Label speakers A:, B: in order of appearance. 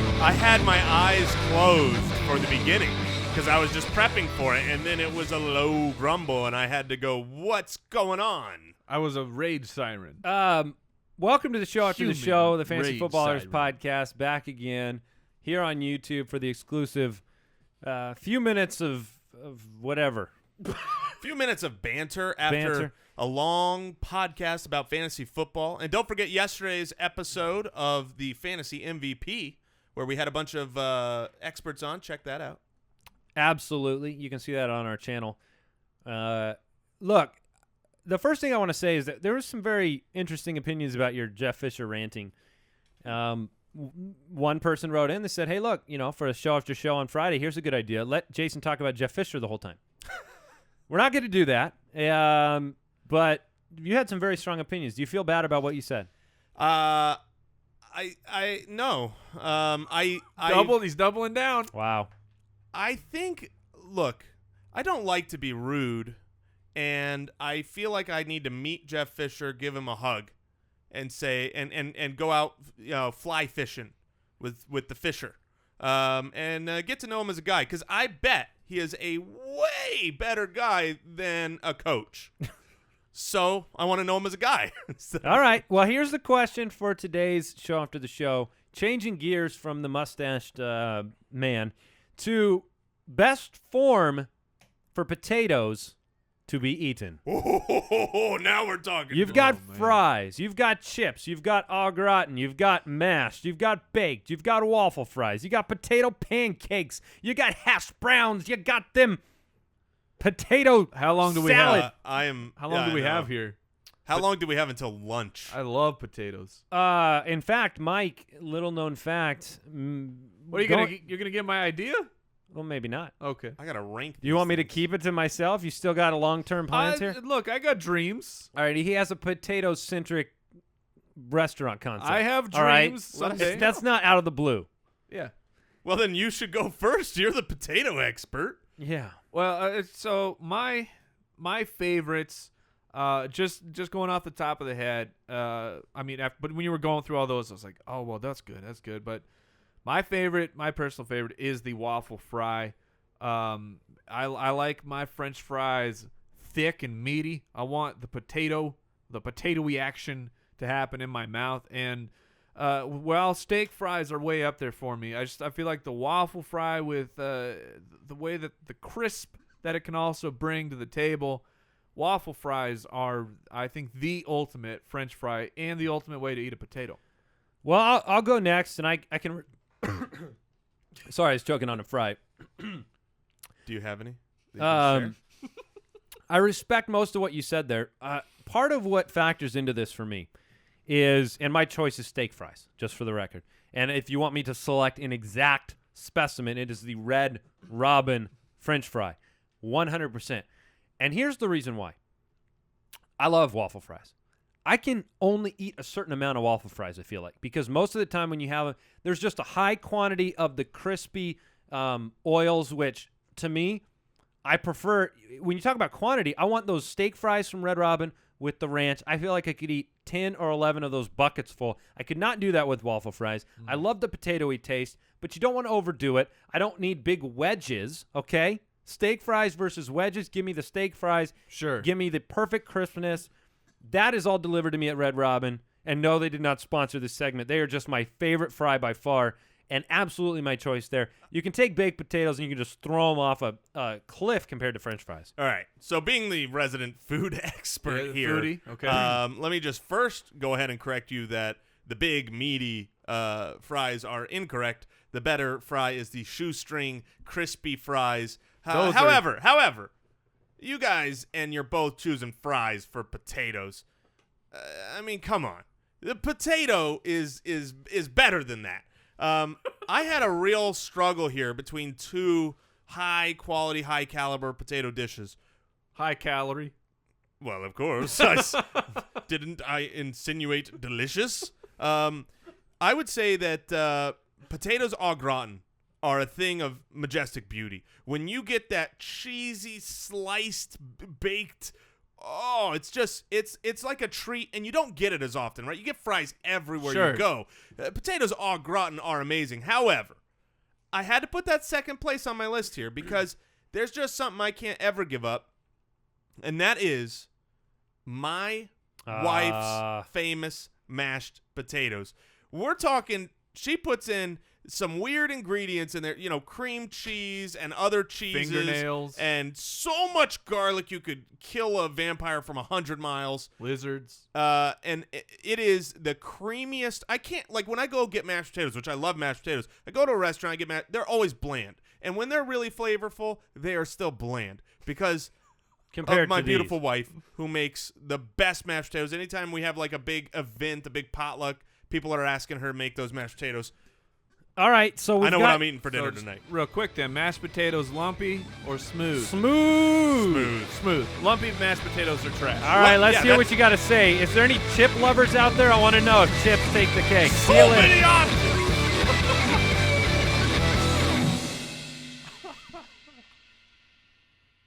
A: right.
B: I had my eyes closed for the beginning because I was just prepping for it, and then it was a low grumble, and I had to go, what's going on?
C: I was a rage siren.
A: Welcome to the show after the
C: Human
A: show, the Fantasy
C: rage
A: Footballers
C: siren.
A: podcast, back again here on YouTube for the exclusive few minutes of whatever.
B: A few minutes of banter after a long podcast about fantasy football. And don't forget yesterday's episode of the Fantasy MVP, where we had a bunch of experts on. Check that out.
A: Absolutely. You can see that on our channel. Look, the first thing I want to say is that there was some very interesting opinions about your Jeff Fisher ranting. One person wrote in that said, hey, look, for a show after show on Friday, here's a good idea. Let Jason talk about Jeff Fisher the whole time. We're not going to do that. But you had some very strong opinions. Do you feel bad about what you said?
B: No.
C: He's doubling down.
A: Wow.
B: I think, look, I don't like to be rude, and I feel like I need to meet Jeff Fisher, give him a hug, and say, and go out, fly fishing with the Fisher, and get to know him as a guy, because I bet he is a way better guy than a coach. So I want to know him as a guy.
A: All right. Well, here's the question for today's show after the show. Changing gears from the mustached man to best form for potatoes to be eaten.
B: Oh, now we're talking.
A: You've got fries. You've got chips. You've got au gratin. You've got mashed. You've got baked. You've got waffle fries. You got potato pancakes. You got hash browns. You got them potato
C: How long do we
A: salad.
C: have?
B: How
C: long do we have here?
B: How long do we have until lunch?
C: I love potatoes.
A: In fact, Mike, little known fact.
C: What are you gonna? You're gonna get my idea?
A: Well, maybe not.
C: Okay.
B: I gotta rank.
A: Do you want me to keep it to myself? You still got a long-term plans here?
C: Look, I got dreams.
A: All right, he has a potato-centric restaurant concept.
C: I have
A: All right?
C: dreams someday.
A: That's not out of the blue.
C: Yeah.
B: Well, then you should go first. You're the potato expert.
A: Yeah.
C: Well, so my favorites, just going off the top of the head. But when you were going through all those, I was like, oh well, that's good. But my personal favorite is the waffle fry. I like my French fries thick and meaty. I want the potatoey action to happen in my mouth. And while steak fries are way up there for me, I feel like the waffle fry with the way that the crisp that it can also bring to the table. Waffle fries are, I think, the ultimate French fry and the ultimate way to eat a potato.
A: Well, I'll go next, and I can. Sorry, I was choking on a fry.
B: Do you have any? that you can share?
A: I respect most of what you said there. Part of what factors into this for me is, and my choice is steak fries, just for the record. And if you want me to select an exact specimen, it is the Red Robin French fry, 100%. And here's the reason why. I love waffle fries. I can only eat a certain amount of waffle fries, I feel like, because most of the time when you have them, there's just a high quantity of the crispy oils, which to me, I prefer. When you talk about quantity, I want those steak fries from Red Robin with the ranch. I feel like I could eat 10 or 11 of those buckets full. I could not do that with waffle fries. I love the potatoey taste, but you don't want to overdo it. I don't need big wedges, okay? Steak fries versus wedges. Give me the steak fries.
C: Sure.
A: Give me the perfect crispness. That is all delivered to me at Red Robin. And no, they did not sponsor this segment. They are just my favorite fry by far, and absolutely my choice there. You can take baked potatoes and you can just throw them off a cliff compared to French fries.
B: All right. So being the resident food expert here,
C: foodie, okay.
B: Let me just first go ahead and correct you that the big, meaty fries are incorrect. The better fry is the shoestring, crispy fries. However, you guys, and you're both choosing fries for potatoes. I mean, come on. The potato is better than that. I had a real struggle here between two high-quality, high-caliber potato dishes.
C: High calorie.
B: Well, of course. Didn't I insinuate delicious? I would say that potatoes au gratin are a thing of majestic beauty. When you get that cheesy, sliced, baked oh, it's just it's like a treat, and you don't get it as often, right? You get fries everywhere
A: Sure.
B: you go. Potatoes au gratin are amazing. However, I had to put that second place on my list here because there's just something I can't ever give up, and that is my wife's famous mashed potatoes. We're talking, she puts in some weird ingredients in there, cream cheese and other cheeses.
C: Fingernails.
B: And so much garlic you could kill a vampire from 100 miles.
C: Lizards.
B: And it is the creamiest. I can't, like, when I go get mashed potatoes, which I love mashed potatoes, I go to a restaurant, I get they're always bland. And when they're really flavorful, they are still bland because
A: Compared
B: of my
A: to
B: beautiful
A: these.
B: wife who makes the best mashed potatoes. Anytime we have like a big event, a big potluck, people are asking her to make those mashed potatoes.
A: All right, so we've
B: I know
A: got
B: what I'm eating for dinner
C: So
B: tonight.
C: Real quick then, mashed potatoes lumpy or smooth?
A: smooth.
C: Smooth. Lumpy mashed potatoes are trash.
A: All right, let's
B: Yeah,
A: hear what
B: that's-
A: you got to say. Is there any chip lovers out there? I want to know if chips take the cake. See you
B: So
A: later.
B: many options.